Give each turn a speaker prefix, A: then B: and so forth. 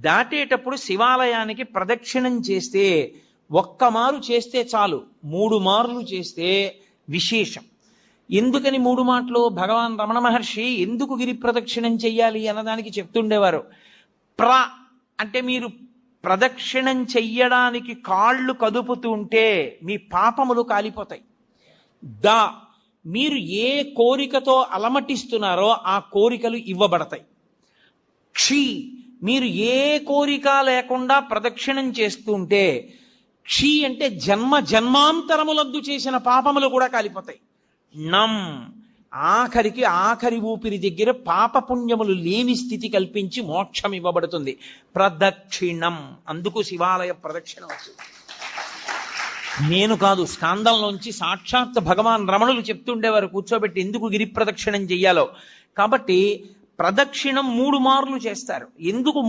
A: దాటేటప్పుడు శివాలయానికి ప్రదక్షిణం చేస్తే ఒక్క మారు చేస్తే చాలు, 3 మార్లు చేస్తే విశేషం. ఎందుకని 3 మాటలు? భగవాన్ రమణ మహర్షి ఎందుకు గిరి ప్రదక్షిణం చెయ్యాలి అన్నదానికి చెప్తుండేవారు. అంటే మీరు ప్రదక్షిణం చెయ్యడానికి కాళ్ళు కదుపుతుంటే మీ పాపములు కాలిపోతాయి. మీరు ఏ కోరికతో అలమటిస్తున్నారో ఆ కోరికలు ఇవ్వబడతాయి. మీరు ఏ కోరిక లేకుండా ప్రదక్షిణం చేస్తుంటే అంటే జన్మ జన్మాంతరములందు చేసిన పాపములు కూడా కాలిపోతాయి. ఆఖరి ఊపిరి దగ్గర పాపపుణ్యములు లేని స్థితి కల్పించి మోక్షం ఇవ్వబడుతుంది. ప్రదక్షిణం, అందుకు శివాలయ ప్రదక్షిణం వచ్చింది. నేను కాదు, స్కాందంలోంచి సాక్షాత్ భగవాన్ రమణులు చెప్తుండేవారు కూర్చోబెట్టి ఎందుకు గిరి ప్రదక్షిణం చెయ్యాలో. కాబట్టి ప్రదక్షిణం 3 మార్లు చేస్తారు. ఎందుకు